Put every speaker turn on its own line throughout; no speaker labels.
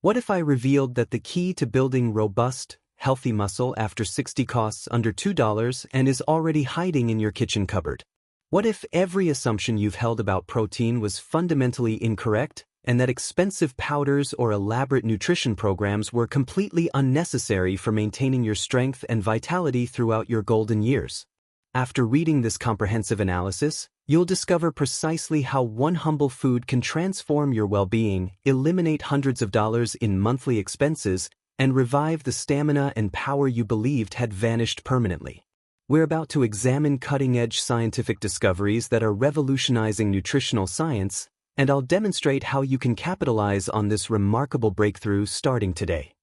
What if I revealed that the key to building robust, healthy muscle after 60 costs under $2 and is already hiding in your kitchen cupboard? What if every assumption you've held about protein was fundamentally incorrect, and that expensive powders or elaborate nutrition programs were completely unnecessary for maintaining your strength and vitality throughout your golden years? After reading this comprehensive analysis, you'll discover precisely how one humble food can transform your well-being, eliminate hundreds of dollars in monthly expenses, and revive the stamina and power you believed had vanished permanently. We're about to examine cutting-edge scientific discoveries that are revolutionizing nutritional science, and I'll demonstrate how you can capitalize on this remarkable breakthrough starting today.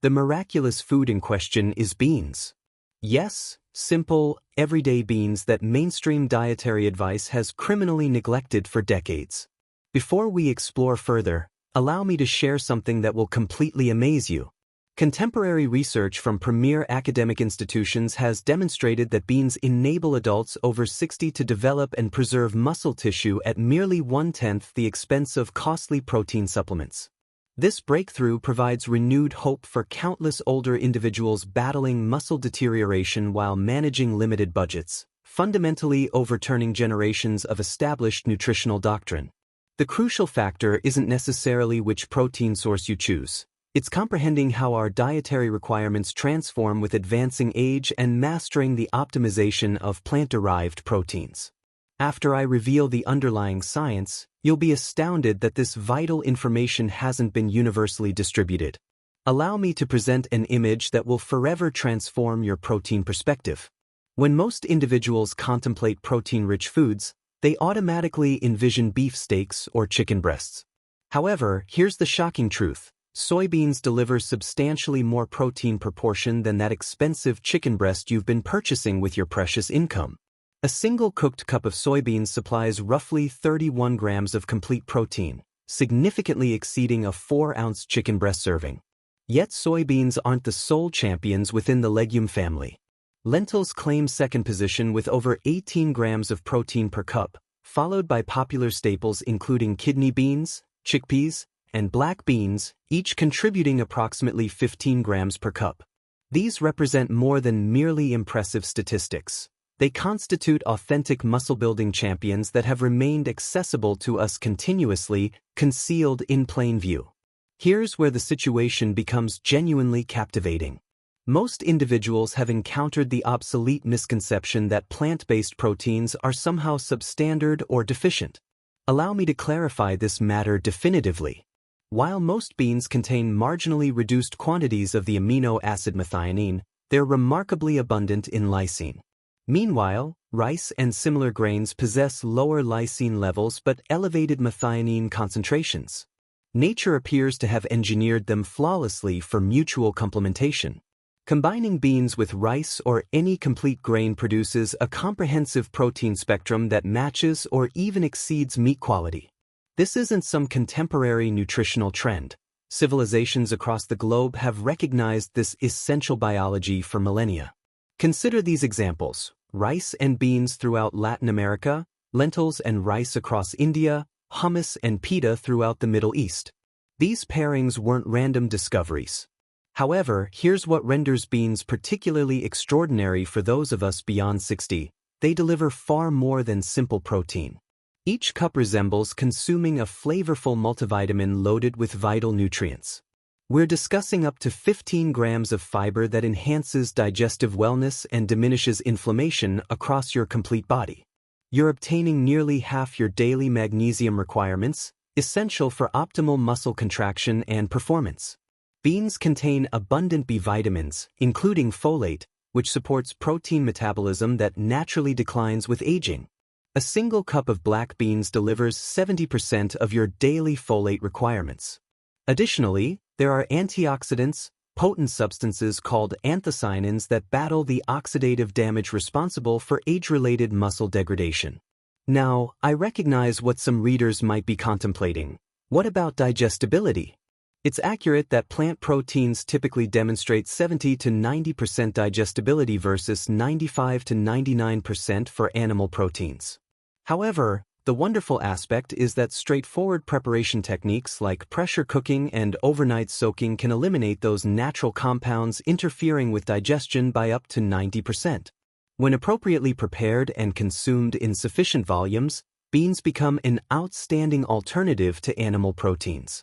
The miraculous food in question is beans. Yes, simple, everyday beans that mainstream dietary advice has criminally neglected for decades. Before we explore further, allow me to share something that will completely amaze you. Contemporary research from premier academic institutions has demonstrated that beans enable adults over 60 to develop and preserve muscle tissue at merely 1/10 the expense of costly protein supplements. This breakthrough provides renewed hope for countless older individuals battling muscle deterioration while managing limited budgets, fundamentally overturning generations of established nutritional doctrine. The crucial factor isn't necessarily which protein source you choose. It's comprehending how our dietary requirements transform with advancing age and mastering the optimization of plant-derived proteins. After I reveal the underlying science, you'll be astounded that this vital information hasn't been universally distributed. Allow me to present an image that will forever transform your protein perspective. When most individuals contemplate protein-rich foods, they automatically envision beef steaks or chicken breasts. However, here's the shocking truth. Soybeans deliver substantially more protein proportion than that expensive chicken breast you've been purchasing with your precious income. A single cooked cup of soybeans supplies roughly 31 grams of complete protein, significantly exceeding a 4-ounce chicken breast serving. Yet soybeans aren't the sole champions within the legume family. Lentils claim second position with over 18 grams of protein per cup, followed by popular staples including kidney beans, chickpeas, and black beans, each contributing approximately 15 grams per cup. These represent more than merely impressive statistics. They constitute authentic muscle-building champions that have remained accessible to us continuously, concealed in plain view. Here's where the situation becomes genuinely captivating. Most individuals have encountered the obsolete misconception that plant-based proteins are somehow substandard or deficient. Allow me to clarify this matter definitively. While most beans contain marginally reduced quantities of the amino acid methionine, they're remarkably abundant in lysine. Meanwhile, rice and similar grains possess lower lysine levels but elevated methionine concentrations. Nature appears to have engineered them flawlessly for mutual complementation. Combining beans with rice or any complete grain produces a comprehensive protein spectrum that matches or even exceeds meat quality. This isn't some contemporary nutritional trend. Civilizations across the globe have recognized this essential biology for millennia. Consider these examples: rice and beans throughout Latin America, lentils and rice across India, hummus and pita throughout the Middle East. These pairings weren't random discoveries. However, here's what renders beans particularly extraordinary for those of us beyond 60. They deliver far more than simple protein. Each cup resembles consuming a flavorful multivitamin loaded with vital nutrients. We're discussing up to 15 grams of fiber that enhances digestive wellness and diminishes inflammation across your complete body. You're obtaining nearly half your daily magnesium requirements, essential for optimal muscle contraction and performance. Beans contain abundant B vitamins, including folate, which supports protein metabolism that naturally declines with aging. A single cup of black beans delivers 70% of your daily folate requirements. Additionally, there are antioxidants, potent substances called anthocyanins that battle the oxidative damage responsible for age-related muscle degradation. Now, I recognize what some readers might be contemplating. What about digestibility? It's accurate that plant proteins typically demonstrate 70 to 90% digestibility versus 95 to 99% for animal proteins. However, The wonderful aspect is that straightforward preparation techniques like pressure cooking and overnight soaking can eliminate those natural compounds interfering with digestion by up to 90%. When appropriately prepared and consumed in sufficient volumes, beans become an outstanding alternative to animal proteins.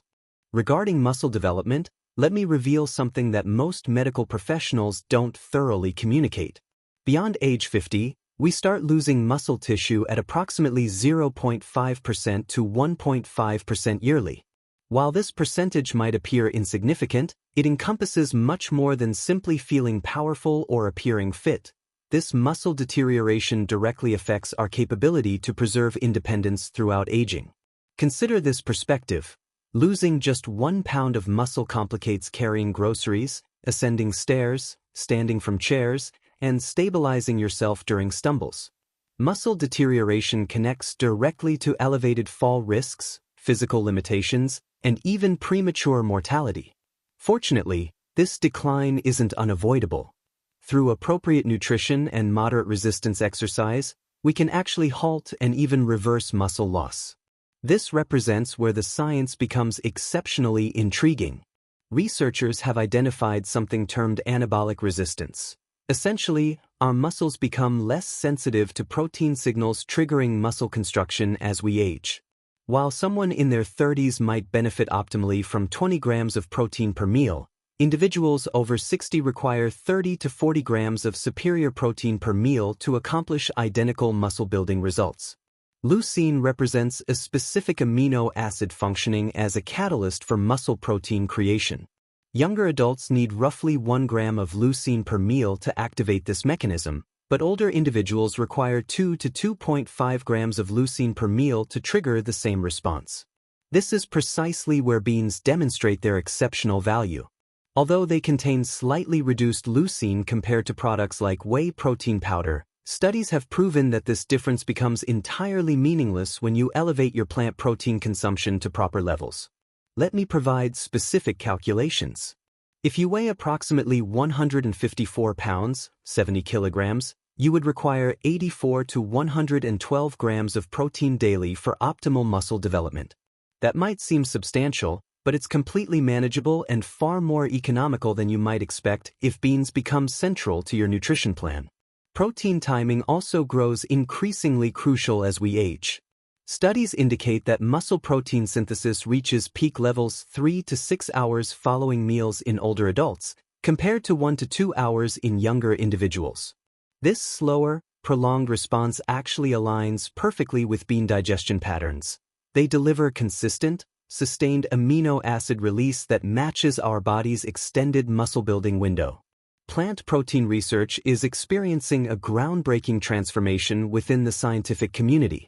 Regarding muscle development, let me reveal something that most medical professionals don't thoroughly communicate. Beyond age 50, we start losing muscle tissue at approximately 0.5% to 1.5% yearly. While this percentage might appear insignificant, it encompasses much more than simply feeling powerful or appearing fit. This muscle deterioration directly affects our capability to preserve independence throughout aging. Consider this perspective. Losing just 1 pound of muscle complicates carrying groceries, ascending stairs, standing from chairs, and stabilizing yourself during stumbles. Muscle deterioration connects directly to elevated fall risks, physical limitations, and even premature mortality. Fortunately, this decline isn't unavoidable. Through appropriate nutrition and moderate resistance exercise, we can actually halt and even reverse muscle loss. This represents where the science becomes exceptionally intriguing. Researchers have identified something termed anabolic resistance. Essentially, our muscles become less sensitive to protein signals triggering muscle construction as we age. While someone in their 30s might benefit optimally from 20 grams of protein per meal, individuals over 60 require 30 to 40 grams of superior protein per meal to accomplish identical muscle-building results. Leucine represents a specific amino acid functioning as a catalyst for muscle protein creation. Younger adults need roughly 1 gram of leucine per meal to activate this mechanism, but older individuals require 2 to 2.5 grams of leucine per meal to trigger the same response. This is precisely where beans demonstrate their exceptional value. Although they contain slightly reduced leucine compared to products like whey protein powder, studies have proven that this difference becomes entirely meaningless when you elevate your plant protein consumption to proper levels. Let me provide specific calculations. If you weigh approximately 154 pounds, 70 kilograms, you would require 84 to 112 grams of protein daily for optimal muscle development. That might seem substantial, but it's completely manageable and far more economical than you might expect if beans become central to your nutrition plan. Protein timing also grows increasingly crucial as we age. Studies indicate that muscle protein synthesis reaches peak levels 3 to 6 hours following meals in older adults, compared to 1 to 2 hours in younger individuals. This slower, prolonged response actually aligns perfectly with bean digestion patterns. They deliver consistent, sustained amino acid release that matches our body's extended muscle-building window. Plant protein research is experiencing a groundbreaking transformation within the scientific community.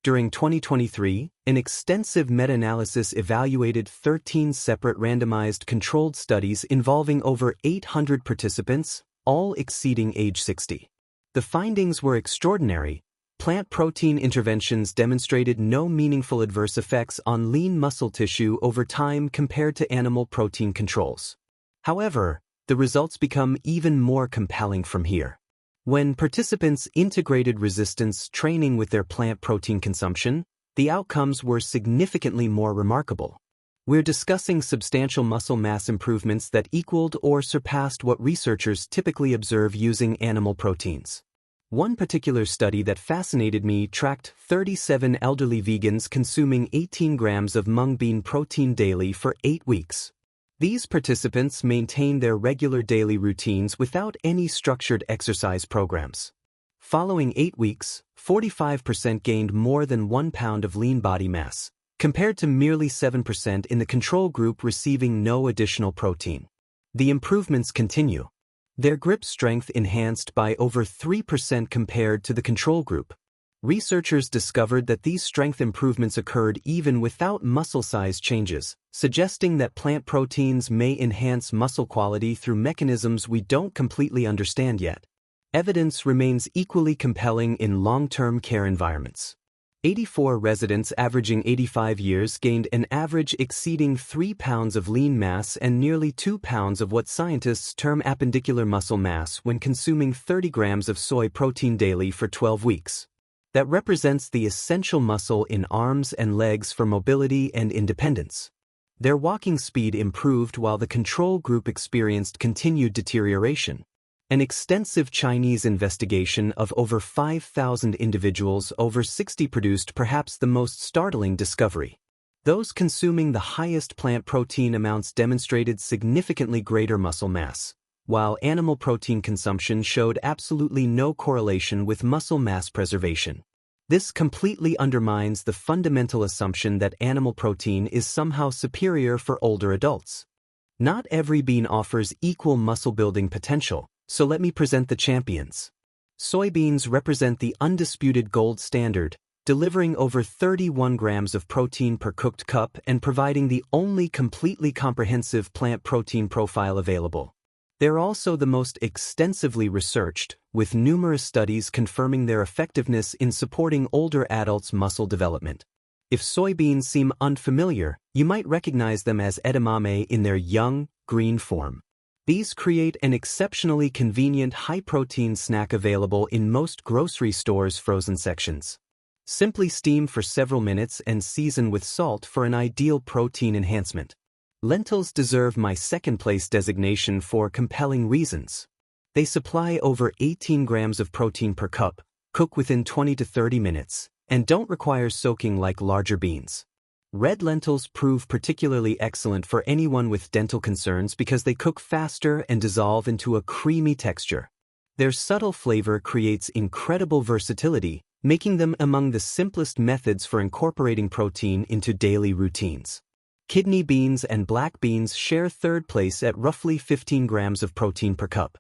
During 2023, an extensive meta-analysis evaluated 13 separate randomized controlled studies involving over 800 participants, all exceeding age 60. The findings were extraordinary. Plant protein interventions demonstrated no meaningful adverse effects on lean muscle tissue over time compared to animal protein controls. However, the results become even more compelling from here. When participants integrated resistance training with their plant protein consumption, the outcomes were significantly more remarkable. We're discussing substantial muscle mass improvements that equaled or surpassed what researchers typically observe using animal proteins. One particular study that fascinated me tracked 37 elderly vegans consuming 18 grams of mung bean protein daily for 8 weeks. These participants maintained their regular daily routines without any structured exercise programs. Following 8 weeks, 45% gained more than 1 pound of lean body mass, compared to merely 7% in the control group receiving no additional protein. The improvements continue. Their grip strength enhanced by over 3% compared to the control group. Researchers discovered that these strength improvements occurred even without muscle size changes, suggesting that plant proteins may enhance muscle quality through mechanisms we don't completely understand yet. Evidence remains equally compelling in long-term care environments. 84 residents averaging 85 years gained an average exceeding 3 pounds of lean mass and nearly 2 pounds of what scientists term appendicular muscle mass when consuming 30 grams of soy protein daily for 12 weeks. that represents the essential muscle in arms and legs for mobility and independence. Their walking speed improved while the control group experienced continued deterioration. An extensive Chinese investigation of over 5,000 individuals over 60 produced perhaps the most startling discovery. Those consuming the highest plant protein amounts demonstrated significantly greater muscle mass, while animal protein consumption showed absolutely no correlation with muscle mass preservation. This completely undermines the fundamental assumption that animal protein is somehow superior for older adults. Not every bean offers equal muscle-building potential, so let me present the champions. Soybeans represent the undisputed gold standard, delivering over 31 grams of protein per cooked cup and providing the only completely comprehensive plant protein profile available. They're also the most extensively researched, with numerous studies confirming their effectiveness in supporting older adults' muscle development. If soybeans seem unfamiliar, you might recognize them as edamame in their young, green form. These create an exceptionally convenient high-protein snack available in most grocery stores' frozen sections. Simply steam for several minutes and season with salt for an ideal protein enhancement. Lentils deserve my second-place designation for compelling reasons. They supply over 18 grams of protein per cup, cook within 20 to 30 minutes, and don't require soaking like larger beans. Red lentils prove particularly excellent for anyone with dental concerns because they cook faster and dissolve into a creamy texture. Their subtle flavor creates incredible versatility, making them among the simplest methods for incorporating protein into daily routines. Kidney beans and black beans share third place at roughly 15 grams of protein per cup.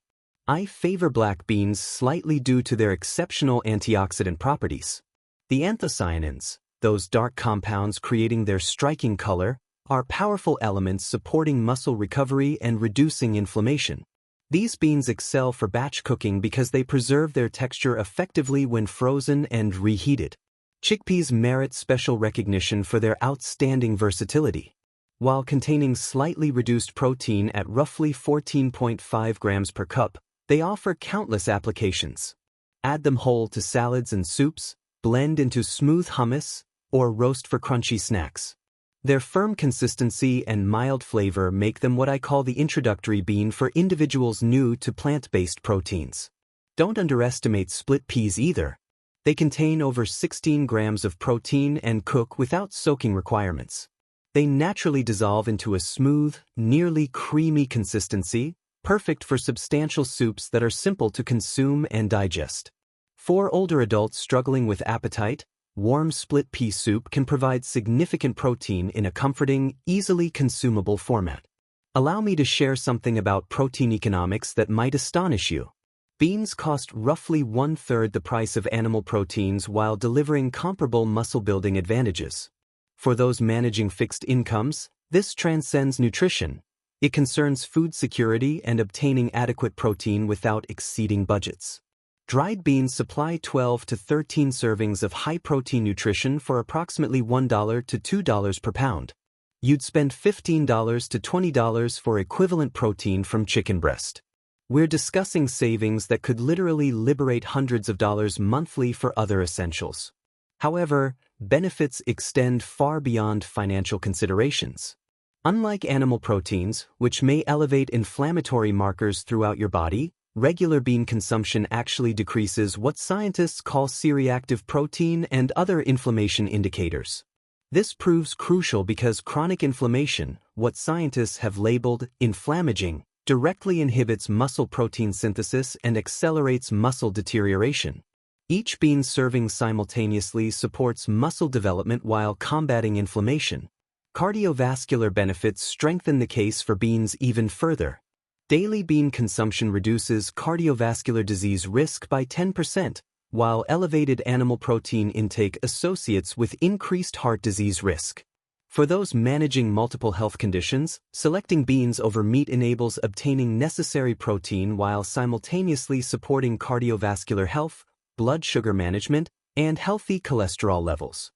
I favor black beans slightly due to their exceptional antioxidant properties. The anthocyanins, those dark compounds creating their striking color, are powerful elements supporting muscle recovery and reducing inflammation. These beans excel for batch cooking because they preserve their texture effectively when frozen and reheated. Chickpeas merit special recognition for their outstanding versatility. While containing slightly reduced protein at roughly 14.5 grams per cup, they offer countless applications. Add them whole to salads and soups, blend into smooth hummus, or roast for crunchy snacks. Their firm consistency and mild flavor make them what I call the introductory bean for individuals new to plant-based proteins. Don't underestimate split peas either. They contain over 16 grams of protein and cook without soaking requirements. They naturally dissolve into a smooth, nearly creamy consistency, perfect for substantial soups that are simple to consume and digest. For older adults struggling with appetite, warm split pea soup can provide significant protein in a comforting, easily consumable format. Allow me to share something about protein economics that might astonish you. Beans cost roughly one-third the price of animal proteins while delivering comparable muscle-building advantages. For those managing fixed incomes, this transcends nutrition. It concerns food security and obtaining adequate protein without exceeding budgets. Dried beans supply 12 to 13 servings of high-protein nutrition for approximately $1 to $2 per pound. You'd spend $15 to $20 for equivalent protein from chicken breast. We're discussing savings that could literally liberate hundreds of dollars monthly for other essentials. However, benefits extend far beyond financial considerations. Unlike animal proteins, which may elevate inflammatory markers throughout your body, regular bean consumption actually decreases what scientists call C-reactive protein and other inflammation indicators. This proves crucial because chronic inflammation, what scientists have labeled inflammaging, directly inhibits muscle protein synthesis and accelerates muscle deterioration. Each bean serving simultaneously supports muscle development while combating inflammation. Cardiovascular benefits strengthen the case for beans even further. Daily bean consumption reduces cardiovascular disease risk by 10%, while elevated animal protein intake associates with increased heart disease risk. For those managing multiple health conditions, selecting beans over meat enables obtaining necessary protein while simultaneously supporting cardiovascular health, blood sugar management, and healthy cholesterol levels.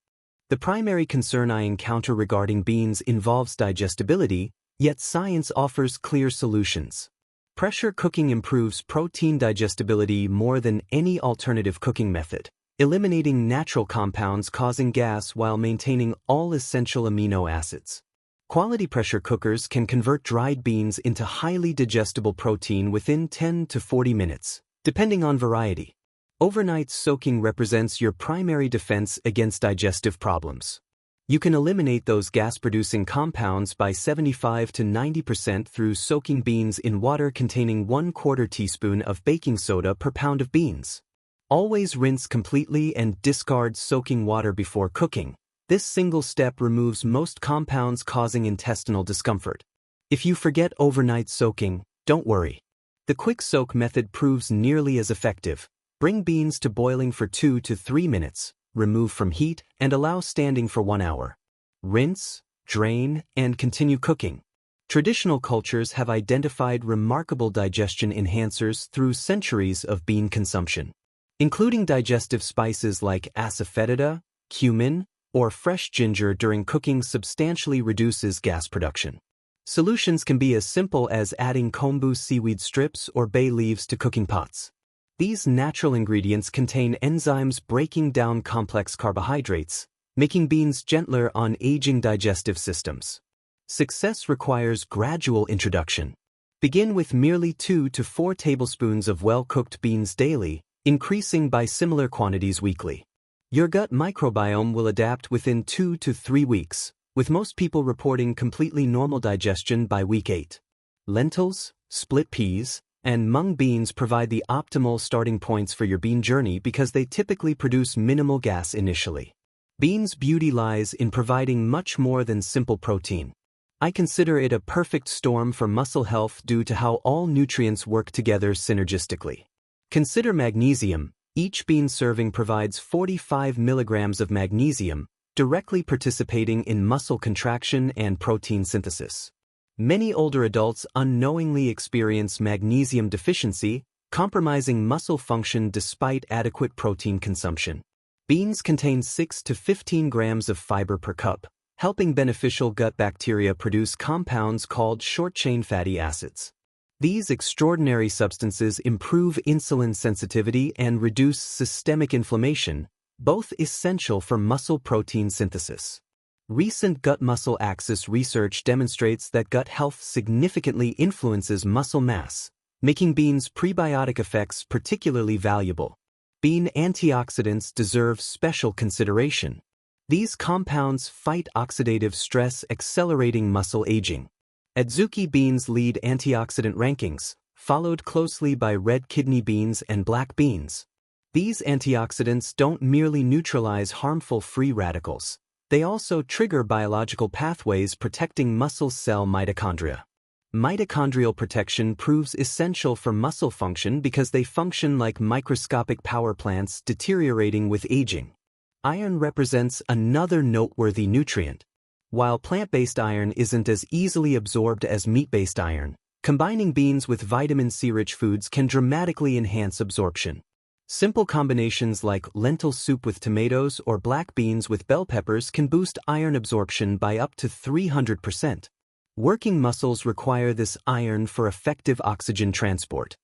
The primary concern I encounter regarding beans involves digestibility, yet science offers clear solutions. Pressure cooking improves protein digestibility more than any alternative cooking method, eliminating natural compounds causing gas while maintaining all essential amino acids. Quality pressure cookers can convert dried beans into highly digestible protein within 10 to 40 minutes, depending on variety. Overnight soaking represents your primary defense against digestive problems. You can eliminate those gas-producing compounds by 75 to 90% through soaking beans in water containing 1/4 teaspoon of baking soda per pound of beans. Always rinse completely and discard soaking water before cooking. This single step removes most compounds causing intestinal discomfort. If you forget overnight soaking, don't worry. The quick soak method proves nearly as effective. Bring beans to boiling for 2 to 3 minutes, remove from heat, and allow standing for 1 hour. Rinse, drain, and continue cooking. Traditional cultures have identified remarkable digestion enhancers through centuries of bean consumption. Including digestive spices like asafoetida, cumin, or fresh ginger during cooking substantially reduces gas production. Solutions can be as simple as adding kombu seaweed strips or bay leaves to cooking pots. These natural ingredients contain enzymes breaking down complex carbohydrates, making beans gentler on aging digestive systems. Success requires gradual introduction. Begin with merely 2 to 4 tablespoons of well-cooked beans daily, increasing by similar quantities weekly. Your gut microbiome will adapt within 2 to 3 weeks, with most people reporting completely normal digestion by week 8. Lentils, split peas, and mung beans provide the optimal starting points for your bean journey because they typically produce minimal gas initially. Beans' beauty lies in providing much more than simple protein. I consider it a perfect storm for muscle health due to how all nutrients work together synergistically. Consider magnesium. Each bean serving provides 45 milligrams of magnesium, directly participating in muscle contraction and protein synthesis. Many older adults unknowingly experience magnesium deficiency, compromising muscle function despite adequate protein consumption. Beans contain 6 to 15 grams of fiber per cup, helping beneficial gut bacteria produce compounds called short-chain fatty acids. These extraordinary substances improve insulin sensitivity and reduce systemic inflammation, both essential for muscle protein synthesis. Recent gut-muscle axis research demonstrates that gut health significantly influences muscle mass, making beans' prebiotic effects particularly valuable. Bean antioxidants deserve special consideration. These compounds fight oxidative stress, accelerating muscle aging. Adzuki beans lead antioxidant rankings, followed closely by red kidney beans and black beans. These antioxidants don't merely neutralize harmful free radicals. They also trigger biological pathways protecting muscle cell mitochondria. Mitochondrial protection proves essential for muscle function because they function like microscopic power plants deteriorating with aging. Iron represents another noteworthy nutrient. While plant-based iron isn't as easily absorbed as meat-based iron, combining beans with vitamin C-rich foods can dramatically enhance absorption. Simple combinations like lentil soup with tomatoes or black beans with bell peppers can boost iron absorption by up to 300%. Working muscles require this iron for effective oxygen transport.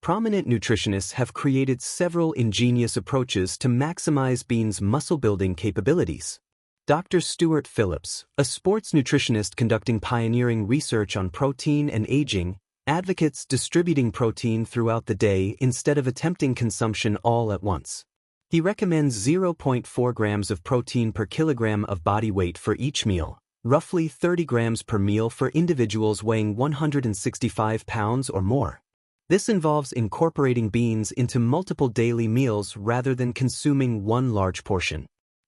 Prominent nutritionists have created several ingenious approaches to maximize beans' muscle-building capabilities. Dr. Stuart Phillips, a sports nutritionist conducting pioneering research on protein and aging, advocates distributing protein throughout the day instead of attempting consumption all at once. He recommends 0.4 grams of protein per kilogram of body weight for each meal, roughly 30 grams per meal for individuals weighing 165 pounds or more. This involves incorporating beans into multiple daily meals rather than consuming one large portion.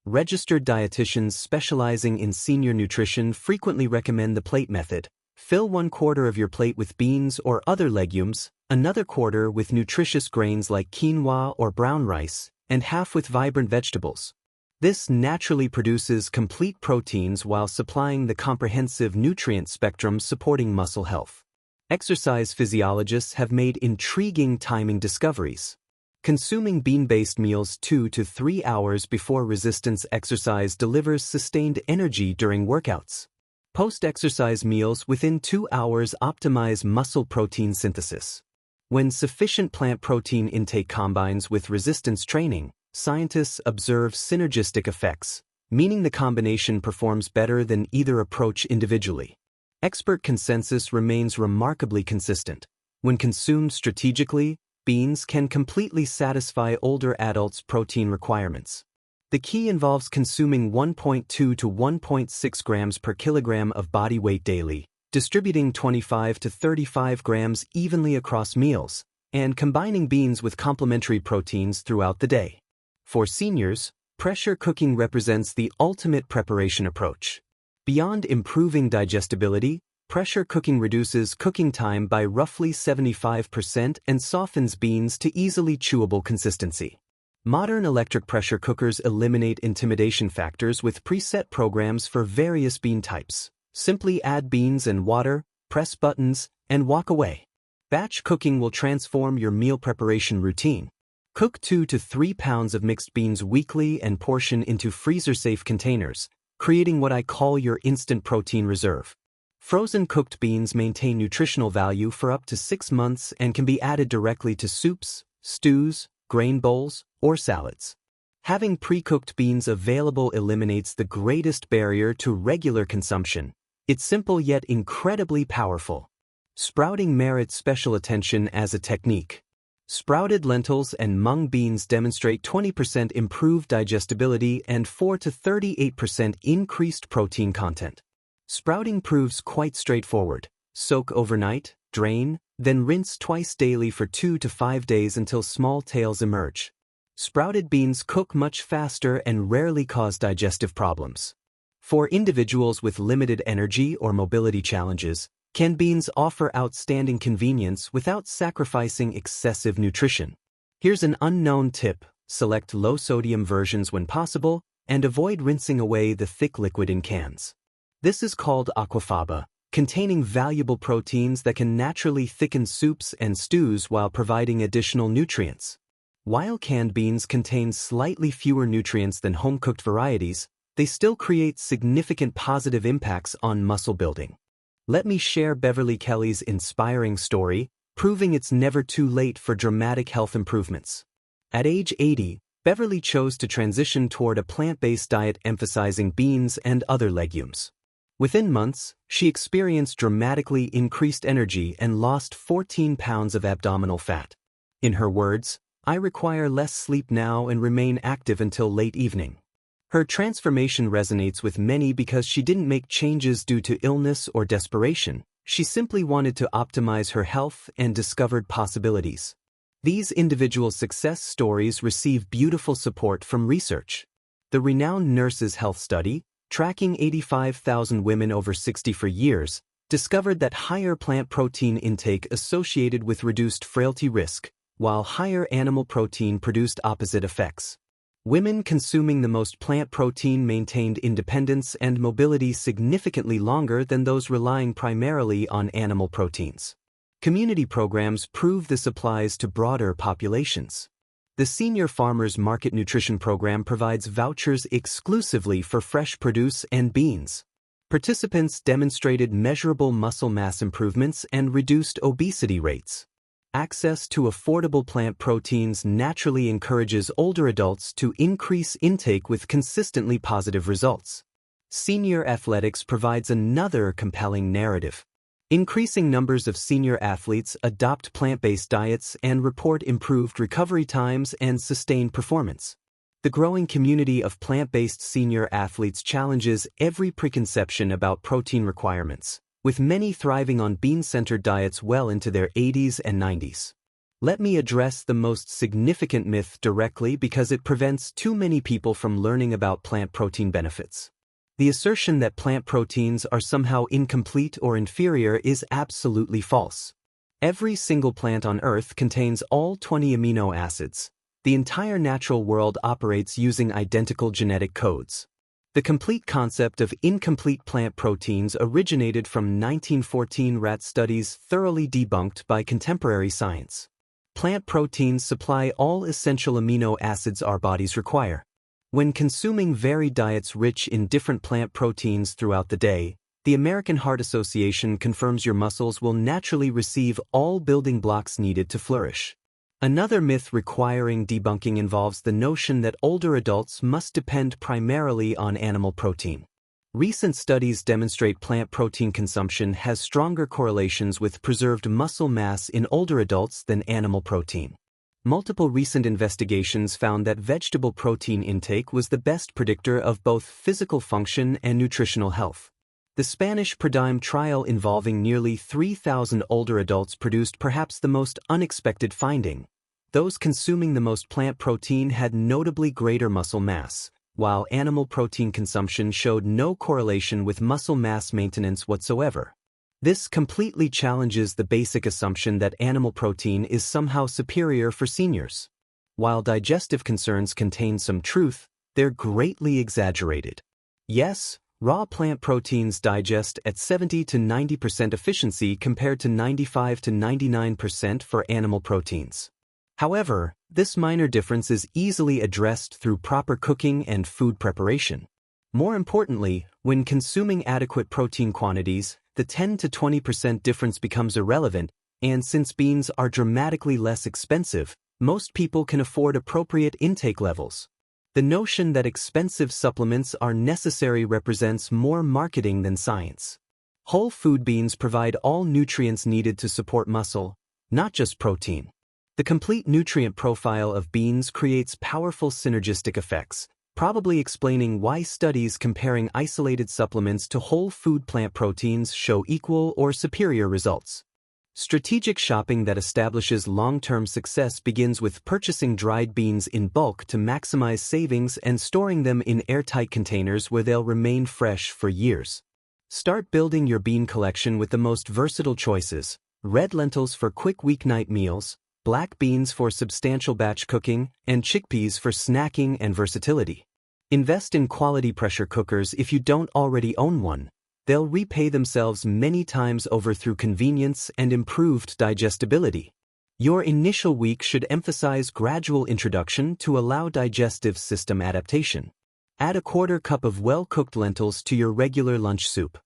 Registered dietitians specializing in senior nutrition frequently recommend the plate method. Fill 1/4 of your plate with beans or other legumes, another quarter with nutritious grains like quinoa or brown rice, and half with vibrant vegetables. This naturally produces complete proteins while supplying the comprehensive nutrient spectrum supporting muscle health. Exercise physiologists have made intriguing timing discoveries. Consuming bean-based meals 2 to 3 hours before resistance exercise delivers sustained energy during workouts. Post-exercise meals within 2 hours optimize muscle protein synthesis. When sufficient plant protein intake combines with resistance training, scientists observe synergistic effects, meaning the combination performs better than either approach individually. Expert consensus remains remarkably consistent. When consumed strategically, beans can completely satisfy older adults' protein requirements. The key involves consuming 1.2 to 1.6 grams per kilogram of body weight daily, distributing 25 to 35 grams evenly across meals, and combining beans with complementary proteins throughout the day. For seniors, pressure cooking represents the ultimate preparation approach. Beyond improving digestibility, pressure cooking reduces cooking time by roughly 75% and softens beans to easily chewable consistency. Modern electric pressure cookers eliminate intimidation factors with preset programs for various bean types. Simply add beans and water, press buttons, and walk away. Batch cooking will transform your meal preparation routine. Cook 2 to 3 pounds of mixed beans weekly and portion into freezer-safe containers, creating what I call your instant protein reserve. Frozen cooked beans maintain nutritional value for up to 6 months and can be added directly to soups, stews, grain bowls, or salads. Having pre-cooked beans available eliminates the greatest barrier to regular consumption. It's simple yet incredibly powerful. Sprouting merits special attention as a technique. Sprouted lentils and mung beans demonstrate 20% improved digestibility and 4 to 38% increased protein content. Sprouting proves quite straightforward. Soak overnight, drain, then rinse twice daily for 2 to 5 days until small tails emerge. Sprouted beans cook much faster and rarely cause digestive problems. For individuals with limited energy or mobility challenges, canned beans offer outstanding convenience without sacrificing excessive nutrition. Here's an unknown tip: select low-sodium versions when possible, and avoid rinsing away the thick liquid in cans. This is called aquafaba, containing valuable proteins that can naturally thicken soups and stews while providing additional nutrients. While canned beans contain slightly fewer nutrients than home-cooked varieties, they still create significant positive impacts on muscle building. Let me share Beverly Kelly's inspiring story, proving it's never too late for dramatic health improvements. At age 80, Beverly chose to transition toward a plant-based diet emphasizing beans and other legumes. Within months, she experienced dramatically increased energy and lost 14 pounds of abdominal fat. In her words, "I require less sleep now and remain active until late evening." Her transformation resonates with many because she didn't make changes due to illness or desperation. She simply wanted to optimize her health and discovered possibilities. These individual success stories receive beautiful support from research. The renowned Nurses' Health Study, tracking 85,000 women over 60 for years, discovered that higher plant protein intake associated with reduced frailty risk, while higher animal protein produced opposite effects. Women consuming the most plant protein maintained independence and mobility significantly longer than those relying primarily on animal proteins. Community programs prove this applies to broader populations. The Senior Farmers Market Nutrition Program provides vouchers exclusively for fresh produce and beans. Participants demonstrated measurable muscle mass improvements and reduced obesity rates. Access to affordable plant proteins naturally encourages older adults to increase intake with consistently positive results. Senior athletics provides another compelling narrative. Increasing numbers of senior athletes adopt plant-based diets and report improved recovery times and sustained performance. The growing community of plant-based senior athletes challenges every preconception about protein requirements, with many thriving on bean-centered diets well into their 80s and 90s. Let me address the most significant myth directly because it prevents too many people from learning about plant protein benefits. The assertion that plant proteins are somehow incomplete or inferior is absolutely false. Every single plant on Earth contains all 20 amino acids. The entire natural world operates using identical genetic codes. The complete concept of incomplete plant proteins originated from 1914 rat studies thoroughly debunked by contemporary science. Plant proteins supply all essential amino acids our bodies require. When consuming varied diets rich in different plant proteins throughout the day, the American Heart Association confirms your muscles will naturally receive all building blocks needed to flourish. Another myth requiring debunking involves the notion that older adults must depend primarily on animal protein. Recent studies demonstrate plant protein consumption has stronger correlations with preserved muscle mass in older adults than animal protein. Multiple recent investigations found that vegetable protein intake was the best predictor of both physical function and nutritional health. The Spanish PRODIME trial involving nearly 3,000 older adults produced perhaps the most unexpected finding. Those consuming the most plant protein had notably greater muscle mass, while animal protein consumption showed no correlation with muscle mass maintenance whatsoever. This completely challenges the basic assumption that animal protein is somehow superior for seniors. While digestive concerns contain some truth, they're greatly exaggerated. Yes, raw plant proteins digest at 70 to 90% efficiency compared to 95 to 99% for animal proteins. However, this minor difference is easily addressed through proper cooking and food preparation. More importantly, when consuming adequate protein quantities, the 10 to 20% difference becomes irrelevant, and since beans are dramatically less expensive, most people can afford appropriate intake levels. The notion that expensive supplements are necessary represents more marketing than science. Whole food beans provide all nutrients needed to support muscle, not just protein. The complete nutrient profile of beans creates powerful synergistic effects, probably explaining why studies comparing isolated supplements to whole food plant proteins show equal or superior results. Strategic shopping that establishes long-term success begins with purchasing dried beans in bulk to maximize savings and storing them in airtight containers where they'll remain fresh for years. Start building your bean collection with the most versatile choices: red lentils for quick weeknight meals, black beans for substantial batch cooking, and chickpeas for snacking and versatility. Invest in quality pressure cookers if you don't already own one. They'll repay themselves many times over through convenience and improved digestibility. Your initial week should emphasize gradual introduction to allow digestive system adaptation. Add a quarter cup of well-cooked lentils to your regular lunch soup.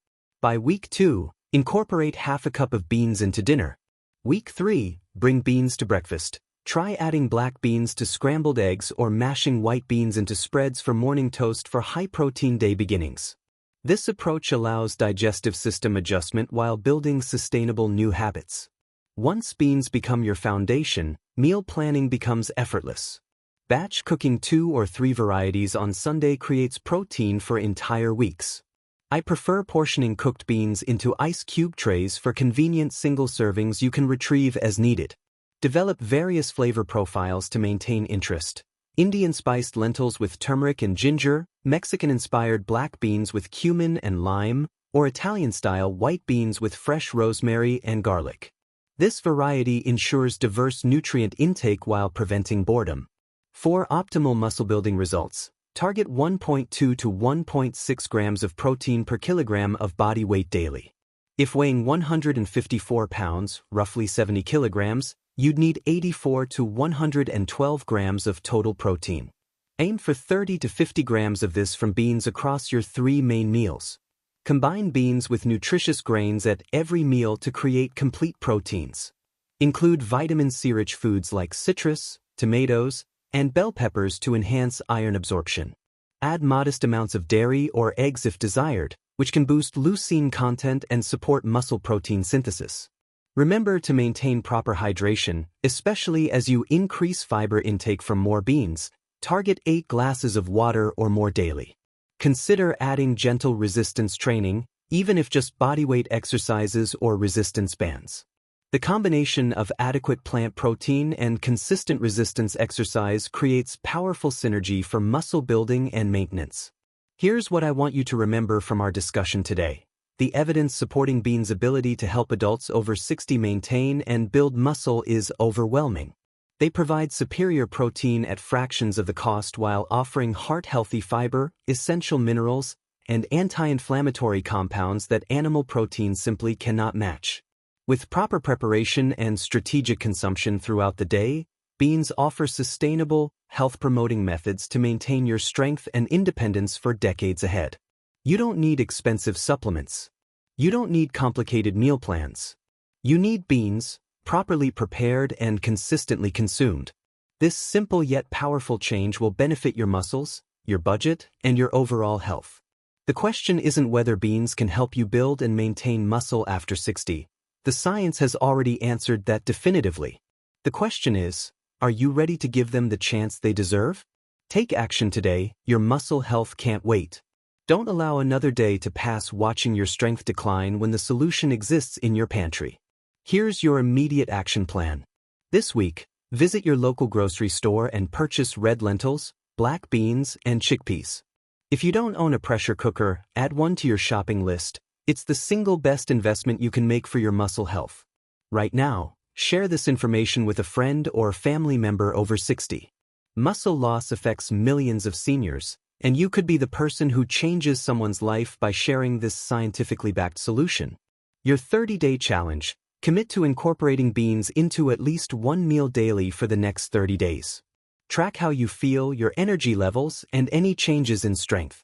By week 2, incorporate half a cup of beans into dinner. Week 3, bring beans to breakfast. Try adding black beans to scrambled eggs or mashing white beans into spreads for morning toast for high-protein day beginnings. This approach allows digestive system adjustment while building sustainable new habits. Once beans become your foundation, meal planning becomes effortless. Batch cooking 2 or 3 varieties on Sunday creates protein for entire weeks. I prefer portioning cooked beans into ice cube trays for convenient single servings you can retrieve as needed. Develop various flavor profiles to maintain interest. Indian-spiced lentils with turmeric and ginger, Mexican-inspired black beans with cumin and lime, or Italian-style white beans with fresh rosemary and garlic. This variety ensures diverse nutrient intake while preventing boredom. For optimal muscle-building results, target 1.2 to 1.6 grams of protein per kilogram of body weight daily. If weighing 154 pounds, roughly 70 kilograms, you'd need 84 to 112 grams of total protein. Aim for 30 to 50 grams of this from beans across your 3 main meals. Combine beans with nutritious grains at every meal to create complete proteins. Include vitamin C-rich foods like citrus, tomatoes, and bell peppers to enhance iron absorption. Add modest amounts of dairy or eggs if desired, which can boost leucine content and support muscle protein synthesis. Remember to maintain proper hydration, especially as you increase fiber intake from more beans. Target 8 glasses of water or more daily. Consider adding gentle resistance training, even if just bodyweight exercises or resistance bands. The combination of adequate plant protein and consistent resistance exercise creates powerful synergy for muscle building and maintenance. Here's what I want you to remember from our discussion today. The evidence supporting beans' ability to help adults over 60 maintain and build muscle is overwhelming. They provide superior protein at fractions of the cost while offering heart-healthy fiber, essential minerals, and anti-inflammatory compounds that animal protein simply cannot match. With proper preparation and strategic consumption throughout the day, beans offer sustainable, health-promoting methods to maintain your strength and independence for decades ahead. You don't need expensive supplements. You don't need complicated meal plans. You need beans, properly prepared and consistently consumed. This simple yet powerful change will benefit your muscles, your budget, and your overall health. The question isn't whether beans can help you build and maintain muscle after 60. The science has already answered that definitively. The question is, are you ready to give them the chance they deserve? Take action today, your muscle health can't wait. Don't allow another day to pass watching your strength decline when the solution exists in your pantry. Here's your immediate action plan. This week, visit your local grocery store and purchase red lentils, black beans, and chickpeas. If you don't own a pressure cooker, add one to your shopping list. It's the single best investment you can make for your muscle health. Right now, share this information with a friend or family member over 60. Muscle loss affects millions of seniors, and you could be the person who changes someone's life by sharing this scientifically backed solution. Your 30-day challenge: commit to incorporating beans into at least one meal daily for the next 30 days. Track how you feel, your energy levels, and any changes in strength.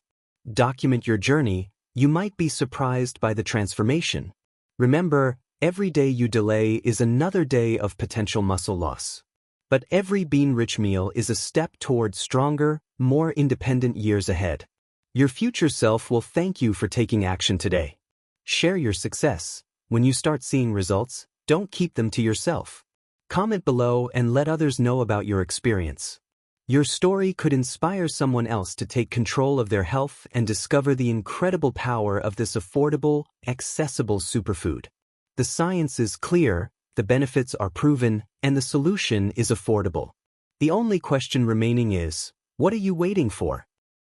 Document your journey. You might be surprised by the transformation. Remember, every day you delay is another day of potential muscle loss. But every bean-rich meal is a step toward stronger, more independent years ahead. Your future self will thank you for taking action today. Share your success. When you start seeing results, don't keep them to yourself. Comment below and let others know about your experience. Your story could inspire someone else to take control of their health and discover the incredible power of this affordable, accessible superfood. The science is clear, the benefits are proven, and the solution is affordable. The only question remaining is, what are you waiting for?